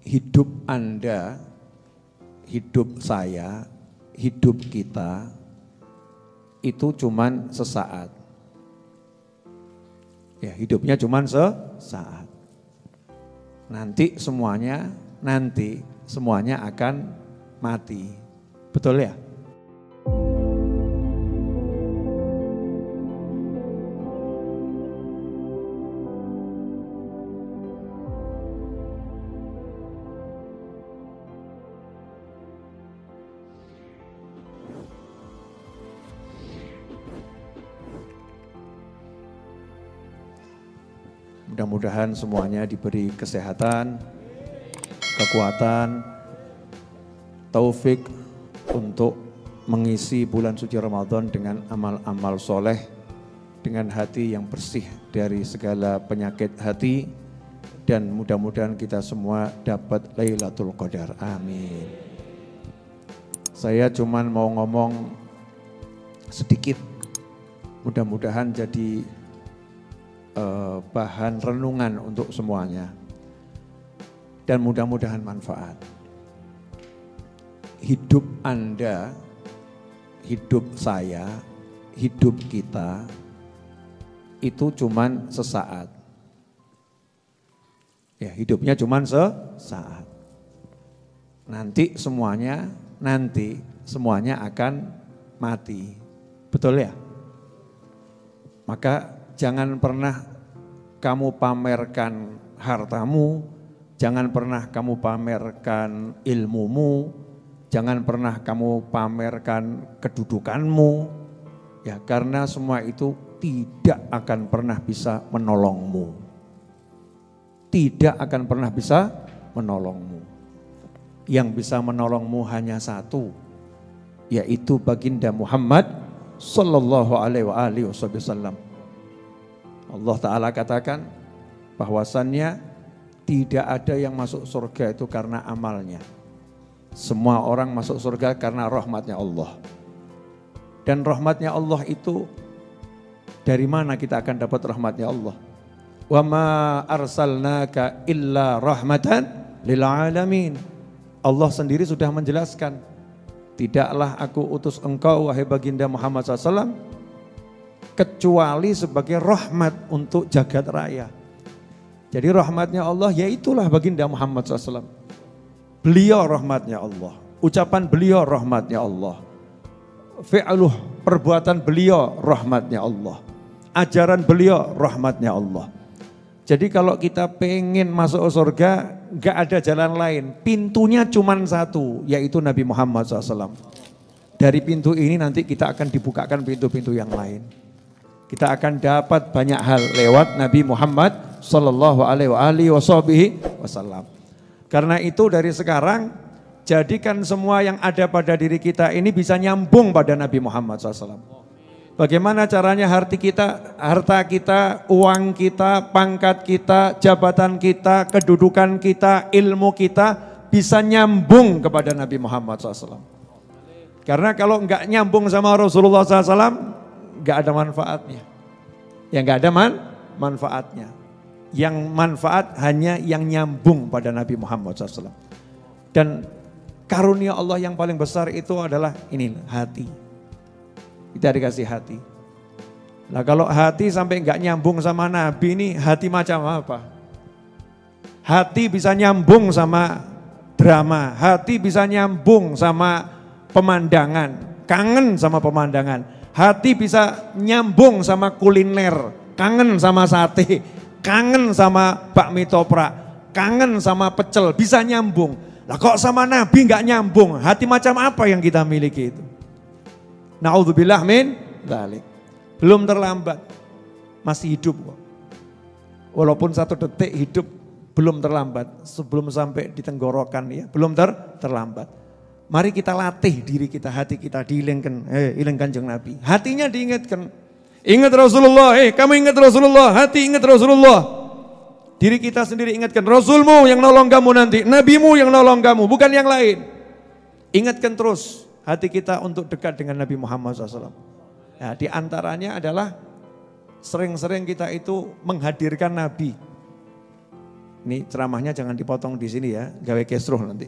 hidup Anda, hidup saya, hidup kita itu cuman sesaat. Ya, hidupnya cuman sesaat. Nanti semuanya akan mati. Betul ya? Mudah-mudahan semuanya diberi kesehatan, kekuatan, taufik untuk mengisi bulan suci Ramadan dengan amal-amal soleh, dengan hati yang bersih dari segala penyakit hati, dan mudah-mudahan kita semua dapat Lailatul Qadar. Amin. Saya cuman mau ngomong sedikit, mudah-mudahan jadi bahan renungan untuk semuanya dan mudah-mudahan manfaat. Hidup Anda, hidup saya, hidup kita itu cuman sesaat. Ya, hidupnya cuman sesaat. Nanti semuanya akan mati. Betul ya? Maka jangan pernah kamu pamerkan hartamu, jangan pernah kamu pamerkan ilmumu, jangan pernah kamu pamerkan kedudukanmu, ya karena semua itu tidak akan pernah bisa menolongmu. Tidak akan pernah bisa menolongmu. Yang bisa menolongmu hanya satu, yaitu baginda Muhammad sallallahu alaihi wasallam. Allah Ta'ala katakan bahwasannya tidak ada yang masuk surga itu karena amalnya. Semua orang masuk surga karena rahmatnya Allah. Dan rahmatnya Allah itu dari mana kita akan dapat rahmatnya Allah? Wa ma arsalnaka illa rahmatan lil alamin. Allah sendiri sudah menjelaskan, tidaklah aku utus engkau wahai baginda Muhammad SAW kecuali sebagai rahmat untuk jagat raya. Jadi rahmatnya Allah yaitulah baginda Muhammad SAW. Beliau rahmatnya Allah. Ucapan beliau rahmatnya Allah. Fi'luh, perbuatan beliau rahmatnya Allah. Ajaran beliau rahmatnya Allah. Jadi kalau kita pengen masuk surga, gak ada jalan lain. Pintunya cuma satu, yaitu Nabi Muhammad SAW. Dari pintu ini nanti kita akan dibukakan pintu-pintu yang lain. Kita akan dapat banyak hal lewat Nabi Muhammad sallallahu alaihi wasallam. Karena itu dari sekarang jadikan semua yang ada pada diri kita ini bisa nyambung pada Nabi Muhammad SAW. Bagaimana caranya harta kita, uang kita, pangkat kita, jabatan kita, kedudukan kita, ilmu kita bisa nyambung kepada Nabi Muhammad SAW. Karena kalau enggak nyambung sama Rasulullah SAW, enggak ada manfaatnya. Ya enggak ada manfaatnya. Yang manfaat hanya yang nyambung pada Nabi Muhammad SAW. Dan karunia Allah yang paling besar itu adalah ini, hati. Kita dikasih hati. Nah kalau hati sampai enggak nyambung sama Nabi ini, hati macam apa? Hati bisa nyambung sama drama, hati bisa nyambung sama pemandangan, kangen sama pemandangan. Hati bisa nyambung sama kuliner, kangen sama sate, kangen sama bakmi toprak, kangen sama pecel, bisa nyambung. Lah kok sama Nabi enggak nyambung, hati macam apa yang kita miliki itu? Na'udzubillah min dzalik. Belum terlambat, masih hidup kok. Walaupun 1 detik hidup belum terlambat, sebelum sampai di tenggorokan ya, belum terlambat. Mari kita latih diri kita, hati kita diilingkan, iling Kanjeng Nabi. Hatinya diingatkan. Ingat Rasulullah, kamu ingat Rasulullah, hati ingat Rasulullah. Diri kita sendiri ingatkan, Rasulmu yang nolong kamu nanti, Nabimu yang nolong kamu, bukan yang lain. Ingatkan terus hati kita untuk dekat dengan Nabi Muhammad SAW. Nah, di antaranya adalah sering-sering kita itu menghadirkan Nabi. Ini ceramahnya jangan dipotong di sini ya, gawe kesruh nanti.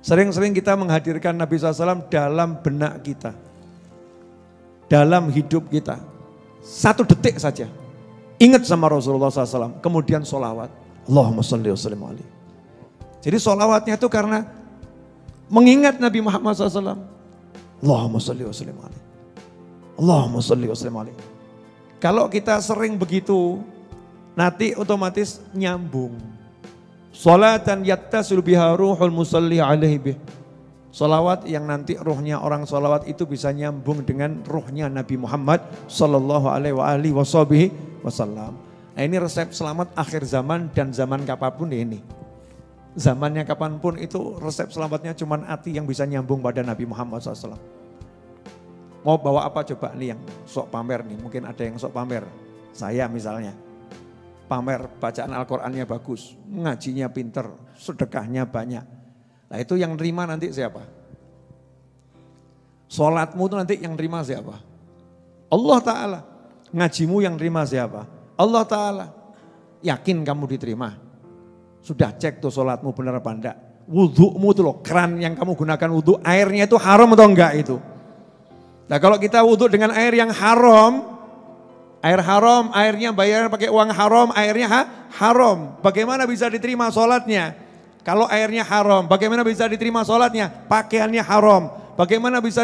Sering-sering kita menghadirkan Nabi SAW dalam benak kita. Dalam hidup kita. 1 detik saja. Ingat sama Rasulullah SAW. Kemudian sholawat. Allahumma sholli wa sallim alaihi. Jadi sholawatnya itu karena mengingat Nabi Muhammad SAW. Allahumma sholli wa sallim alaihi. Allahumma sholli wa sallim alaihi. Kalau kita sering begitu, nanti otomatis nyambung. Sholatan yattasil biha ruhul musalli alaihi bih. Sholawat yang nanti ruhnya orang sholawat itu bisa nyambung dengan ruhnya Nabi Muhammad sallallahu alaihi wasallam. Nah ini resep selamat akhir zaman dan zaman kapanpun ini. Zamannya kapanpun itu resep selamatnya cuman hati yang bisa nyambung pada Nabi Muhammad SAW. Mau bawa apa coba nih yang sok pamer nih, mungkin ada yang sok pamer. Saya misalnya. Pamer bacaan Al-Qur'annya bagus, ngajinya pinter, sedekahnya banyak. Nah itu yang terima nanti siapa? Sholatmu itu nanti yang terima siapa? Allah Ta'ala. Ngajimu yang terima siapa? Allah Ta'ala. Yakin kamu diterima? Sudah cek tuh sholatmu benar apa enggak? Wudhumu tuh loh, keran yang kamu gunakan wudhu, airnya itu haram atau enggak itu? Nah kalau kita wudhu dengan air yang haram, air haram, airnya bayar pakai uang haram, airnya haram. Bagaimana bisa diterima sholatnya? Kalau airnya haram, bagaimana bisa diterima sholatnya? Pakaiannya haram. Bagaimana bisa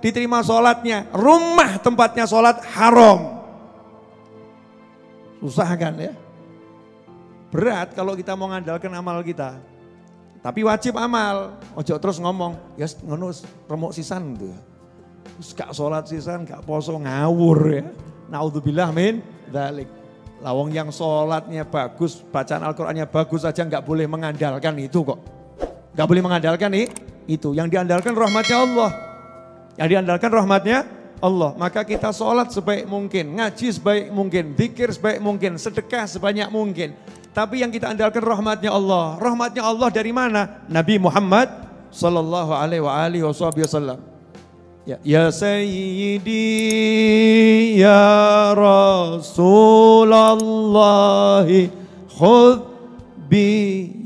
diterima sholatnya? Rumah tempatnya sholat haram. Susah kan ya? Berat kalau kita mau ngandalkan amal kita. Tapi wajib amal. Ojo terus ngomong, ya ngono remuk sisan gitu ya. Terus gak sholat sisan, gak poso, ngawur ya. Naudzubillah min dzalik. Lawang yang sholatnya bagus, bacaan Al-Qur'annya bagus saja nggak boleh mengandalkan itu kok. Nggak boleh mengandalkan itu. Yang diandalkan rahmatnya Allah. Yang diandalkan rahmatnya Allah. Maka kita sholat sebaik mungkin, ngaji sebaik mungkin, zikir sebaik mungkin, sedekah sebanyak mungkin. Tapi yang kita andalkan rahmatnya Allah. Rahmatnya Allah dari mana? Nabi Muhammad sallallahu alaihi wasallam. Ya Sayyidi ya Rasulullah khudh bi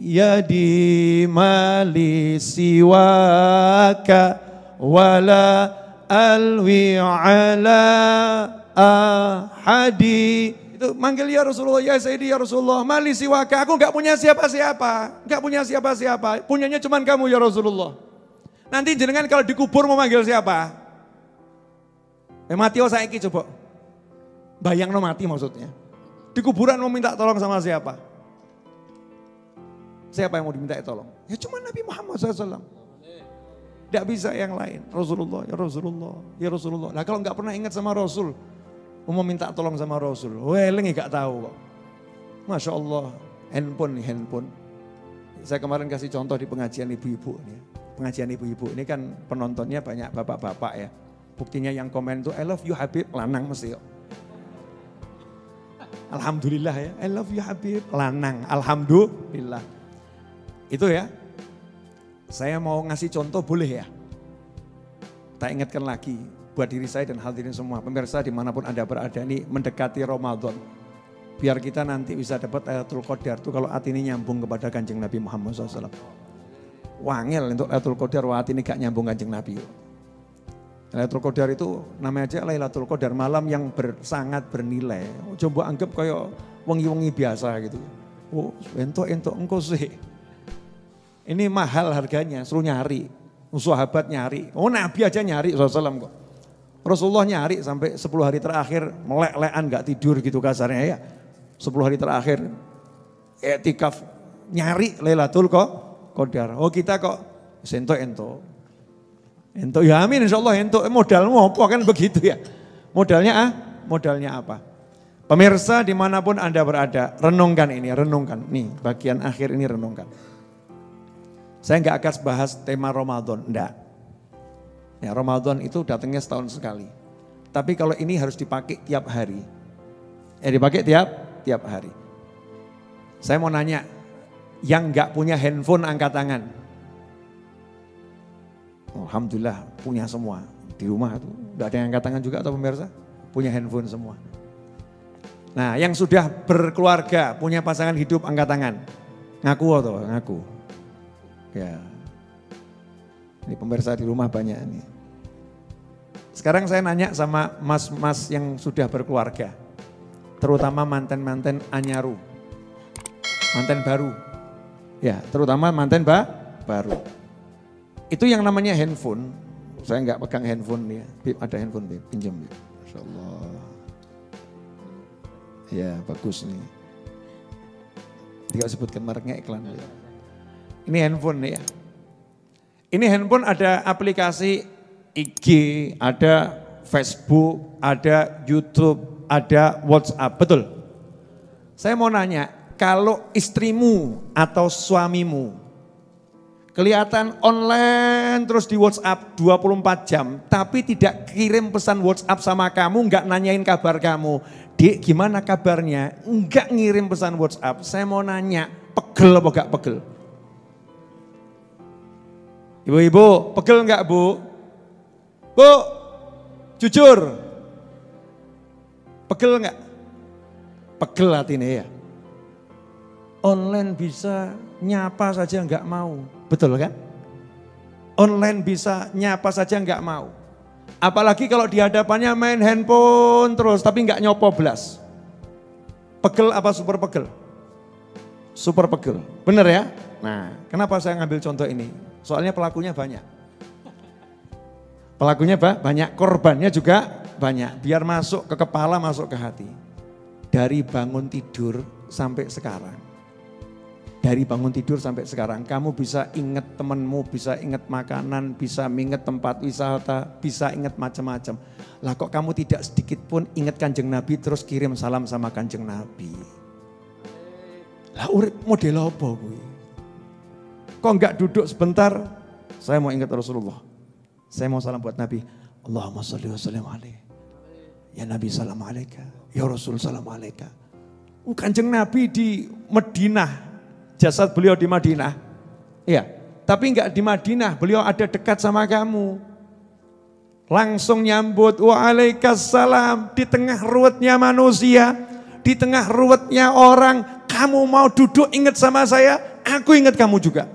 yadi mali siwaka wala alwi ala ahadi. Itu manggil ya Rasulullah, ya Sayyidi ya Rasulullah, mali siwaka, aku enggak punya siapa-siapa, enggak punya siapa-siapa, punyanya cuman kamu ya Rasulullah. Nanti jenengan kalau dikubur mau manggil siapa? Mati saiki coba. Bayang no mati maksudnya. Di kuburan mau minta tolong sama siapa? Siapa yang mau diminta tolong? Ya cuma Nabi Muhammad SAW. Tidak bisa yang lain. Rasulullah, ya Rasulullah, ya Rasulullah. Nah kalau nggak pernah ingat sama Rasul, mau minta tolong sama Rasul, weleng nggak tahu kok. Masya Allah, handphone. Saya kemarin kasih contoh di pengajian ibu-ibu nih. Pengajian ibu-ibu ini kan penontonnya banyak bapak-bapak ya. Buktinya yang komen itu I love you Habib, lanang mesti yuk. Alhamdulillah ya, I love you Habib, lanang, alhamdulillah. Itu ya, saya mau ngasih contoh boleh ya. Tak ingatkan lagi buat diri saya dan hadirin semua. Pemirsa dimanapun Anda berada ini mendekati Ramadan. Biar kita nanti bisa dapat Lailatul Qadar itu kalau hati ini nyambung kepada Kanjeng Nabi Muhammad SAW. Wangel untuk Lailatul Qadar, hati ini gak nyambung Kanjeng Nabi. Lailatul Qadar itu namanya aja Lailatul Qadar, malam yang sangat bernilai. Coba anggap kayak wengi-wengi biasa gitu. Oh entok engkau sih. Ini mahal harganya, suruh nyari. Sahabat nyari, oh Nabi aja nyari SAW kok. Rasulullah nyari sampai 10 hari terakhir melek-lekan gak tidur gitu kasarnya ya. 10 hari terakhir etikaf nyari Lailatul Qadar. Oh kita kok ento ya amin insyaallah ento. Modalmu apa kan begitu ya. Modalnya apa? Pemirsa dimanapun Anda berada, renungkan ini, renungkan. Nih bagian akhir ini renungkan. Saya nggak akan bahas tema Ramadan, enggak. Ya Ramadan itu datangnya setahun sekali. Tapi kalau ini harus dipakai tiap hari. Dipakai tiap hari. Saya mau nanya, yang nggak punya handphone angkat tangan. Alhamdulillah punya semua. Di rumah itu nggak ada yang angkat tangan juga atau pemirsa? Punya handphone semua. Nah, yang sudah berkeluarga, punya pasangan hidup, angkat tangan. Ngaku atau ngaku? Ya. Ini pemirsa di rumah banyak nih. Sekarang saya nanya sama mas-mas yang sudah berkeluarga. Terutama manten-manten anyaru. Manten baru. Ya, terutama manten baru. Itu yang namanya handphone. Saya enggak pegang handphone ya. Bib, ada handphone, Bib. Pinjam, Bib. Masya Allah. Ya, bagus nih. Tidak sebutkan mereknya iklan. Ya. Ini handphone nih ya. Ini handphone ada aplikasi IG, ada Facebook, ada YouTube, ada WhatsApp. Betul? Saya mau nanya, kalau istrimu atau suamimu kelihatan online terus di WhatsApp 24 jam, tapi tidak kirim pesan WhatsApp sama kamu, enggak nanyain kabar kamu. Dik, gimana kabarnya? Enggak ngirim pesan WhatsApp. Saya mau nanya, pegel apa enggak pegel? Ibu-ibu, pegel enggak Bu? Bu, jujur. Pegel enggak? Pegel hatinya ya. Online bisa nyapa saja enggak mau. Betul kan? Online bisa nyapa saja enggak mau. Apalagi kalau di hadapannya main handphone terus tapi enggak nyopoblas. Pegel apa super pegel? Super pegel. Bener ya? Nah, kenapa saya ngambil contoh ini? Soalnya pelakunya banyak. Pelakunya banyak, korbannya juga banyak. Biar masuk ke kepala, masuk ke hati. Dari bangun tidur sampai sekarang. Dari bangun tidur sampai sekarang, kamu bisa ingat temanmu, bisa ingat makanan, bisa ingat tempat wisata, bisa ingat macam-macam. Lah kok kamu tidak sedikit pun ingat Kanjeng Nabi terus kirim salam sama Kanjeng Nabi. Lah urip model apa gue? Kok enggak duduk sebentar, saya mau ingat Rasulullah. Saya mau salam buat Nabi. Allahumma sholli wa sallim alaihi. Ya Nabi salam alaika. Ya Rasul salam alaika. Kanjeng Nabi di Madinah. Jasad beliau di Madinah, ya, tapi enggak di Madinah, beliau ada dekat sama kamu. Langsung nyambut, waalaikumsalam, di tengah ruwetnya manusia, di tengah ruwetnya orang, kamu mau duduk ingat sama saya, aku ingat kamu juga.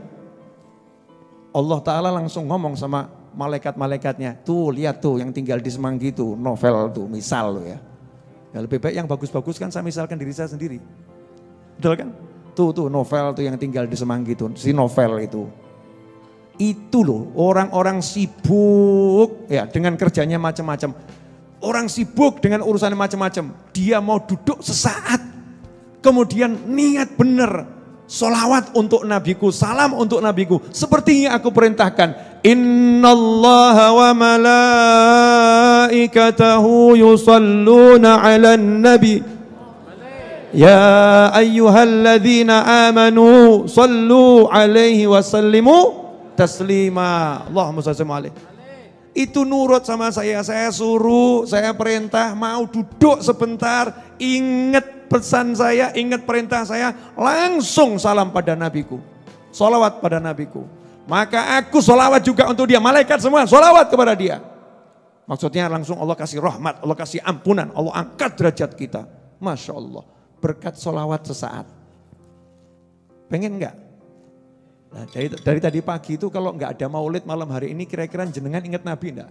Allah Ta'ala langsung ngomong sama malaikat-malaikatnya, tuh lihat tuh yang tinggal di Semanggi tuh, novel tuh, misal loh ya. Ya lebih baik yang bagus-bagus kan saya misalkan diri saya sendiri, betul kan? Tuh novel tuh yang tinggal di Semanggi tuh, si novel itu. Itu loh orang-orang sibuk ya dengan kerjanya macam-macam. Orang sibuk dengan urusannya macam-macam. Dia mau duduk sesaat. Kemudian niat benar. Sholawat untuk nabiku, salam untuk nabiku. Seperti yang aku perintahkan. Innallaha wa malaikatahu yusalluna ala nabi. Ya ayyuhalladzina amanu sallu alaihi wasallimu taslima. Allahumma shalli alaihi. Itu nurut sama saya suruh, saya perintah mau duduk sebentar, ingat pesan saya, ingat perintah saya, langsung salam pada nabiku. Sholawat pada nabiku. Maka aku sholawat juga untuk dia, malaikat semua sholawat kepada dia. Maksudnya langsung Allah kasih rahmat, Allah kasih ampunan, Allah angkat derajat kita. Masya Allah. Berkat sholawat sesaat. Pengen enggak? Nah, dari tadi pagi itu kalau enggak ada maulid malam hari ini kira-kira jenengan ingat Nabi enggak?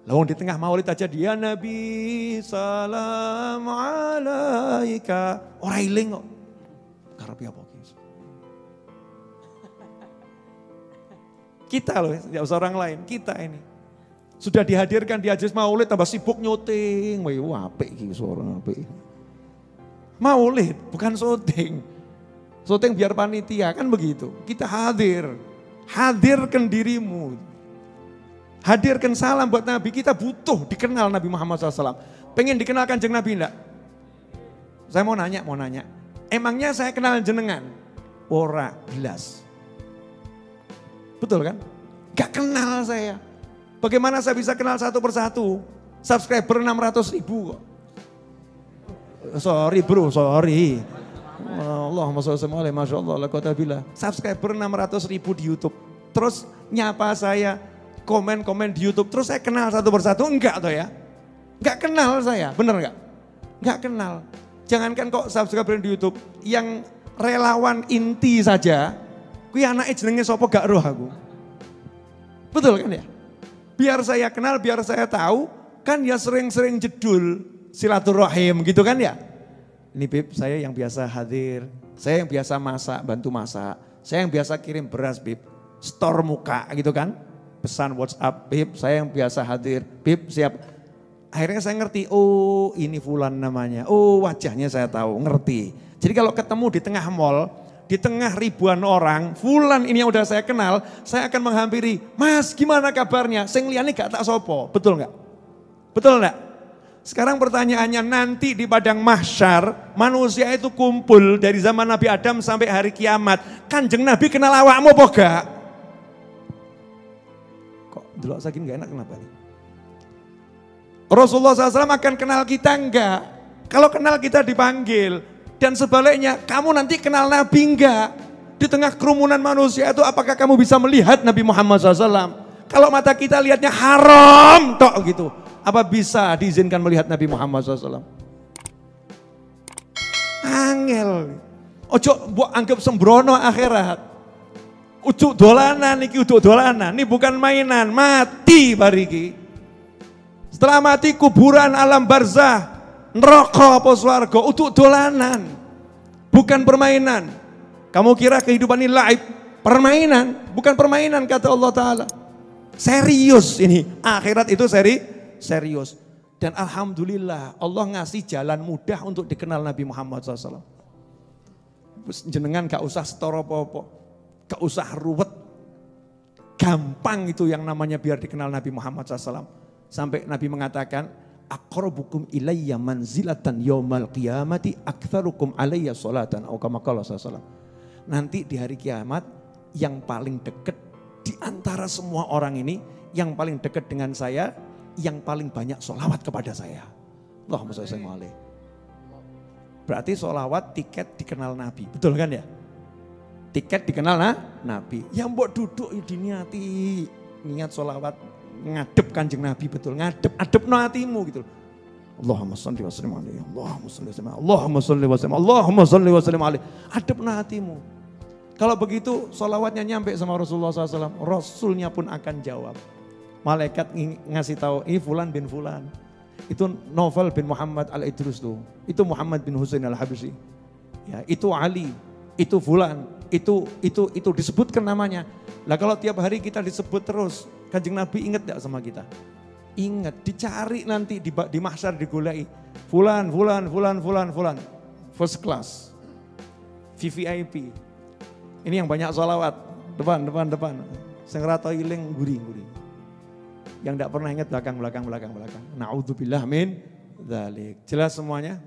Lalu di tengah maulid aja dia Nabi salam alaika. Orang iling kok. Karepe apa ki? Kita loh, tidak usah orang lain, kita ini. Sudah dihadirkan di Majelis Maulid tambah sibuk nyuting. Wah, apik iki suara apik. Maulid, bukan syuting. Syuting biar panitia, kan begitu. Kita hadir. Hadirkan dirimu. Hadirkan salam buat Nabi. Kita butuh dikenal Nabi Muhammad SAW. Pengen dikenal Kanjeng Nabi enggak? Saya mau nanya. Emangnya saya kenal jenengan? Ora, jelas. Betul kan? Gak kenal saya. Bagaimana saya bisa kenal satu persatu? Subscriber 600.000 kok. Sorry bro, sorry. Allahumma sholli alaihi, masya Allah, la quwwata billah. Subscriber 600.000 di YouTube. Terus nyapa saya, komen-komen di YouTube. Terus saya kenal satu persatu, enggak toh ya? Enggak kenal saya, bener enggak? Nggak kenal. Jangankan kok subscriber di YouTube, yang relawan inti saja, kuwi anake jenenge sapa gak roh aku. Betul kan ya? Biar saya kenal, biar saya tahu, kan ya sering-sering jedul silaturahim gitu kan ya. Ini Bib, saya yang biasa hadir, saya yang biasa masak, bantu masak, saya yang biasa kirim beras Bib, store muka gitu kan. Pesan WhatsApp, Bib, saya yang biasa hadir, Bib siap. Akhirnya saya ngerti, oh ini Fulan namanya, oh wajahnya saya tahu, ngerti. Jadi kalau ketemu di tengah mall, di tengah ribuan orang, Fulan ini yang udah saya kenal, saya akan menghampiri, Mas gimana kabarnya? Sing liyane gak tak sopo, betul nggak? Betul nggak? Sekarang pertanyaannya, nanti di padang mahsyar, manusia itu kumpul dari zaman Nabi Adam sampai hari kiamat. Kanjeng Nabi kenal awakmu apa gak? Kok delok saking gak enak kenapa nih? Rasulullah SAW akan kenal kita enggak? Kalau kenal kita dipanggil. Dan sebaliknya, kamu nanti kenal Nabi enggak? Di tengah kerumunan manusia itu apakah kamu bisa melihat Nabi Muhammad SAW? Kalau mata kita lihatnya haram, tok gitu. Apa bisa diizinkan melihat Nabi Muhammad SAW? Angel. Ojo buat anggap sembrono akhirat. Ujuk dolanan, iki ujuk dolanan. Ini bukan mainan, mati bariki. Setelah mati kuburan alam barzah, neraka apa swarga, untuk dolanan. Bukan permainan. Kamu kira kehidupan ini laib? Permainan, bukan permainan kata Allah Ta'ala. Serius ini, akhirat itu serius. Dan Alhamdulillah Allah ngasih jalan mudah untuk dikenal Nabi Muhammad SAW. Jenengan gak usah setor apa-apa, gak usah ruwet. Gampang itu yang namanya biar dikenal Nabi Muhammad SAW. Sampai Nabi mengatakan, aqrabukum ilayya manzilatan yaumal qiyamati aktsarukum alayya sholatan. Atau kama qala sallallahu. Nanti di hari kiamat yang paling dekat di antara semua orang ini, yang paling dekat dengan saya, yang paling banyak sholawat kepada saya. Allahumma sholli alaihi. Berarti sholawat tiket dikenal Nabi, betul kan ya? Tiket dikenal Nabi. Yang mbok duduk diniati niat sholawat ngadep Kanjeng Nabi, betul, adep no hatimu gitu. Allahumma sholli wa sallim alaihi, Allahumma sholli wa sallim, Allahumma sholli wa sallim, Allahumma sholli wa sallim alaihi. Adep no hatimu. Kalau begitu sholawatnya nyampe sama Rasulullah SAW, Rasulnya pun akan jawab. Malaikat ngasih tahu, ini Fulan bin Fulan. Itu Novel bin Muhammad al-Idrus tuh. Itu Muhammad bin Husain al-Habsyi. Ya, itu Ali, itu Fulan, itu disebutkan namanya. Lah kalau tiap hari kita disebut terus, Kanjeng Nabi ingat gak sama kita? Ingat, dicari nanti di mahsyar digoleki. Fulan. First class. VVIP. Ini yang banyak sholawat. Depan. Sing ra iling guri. Yang gak pernah ingat belakang. Na'udzubillah min dzalik. Jelas semuanya?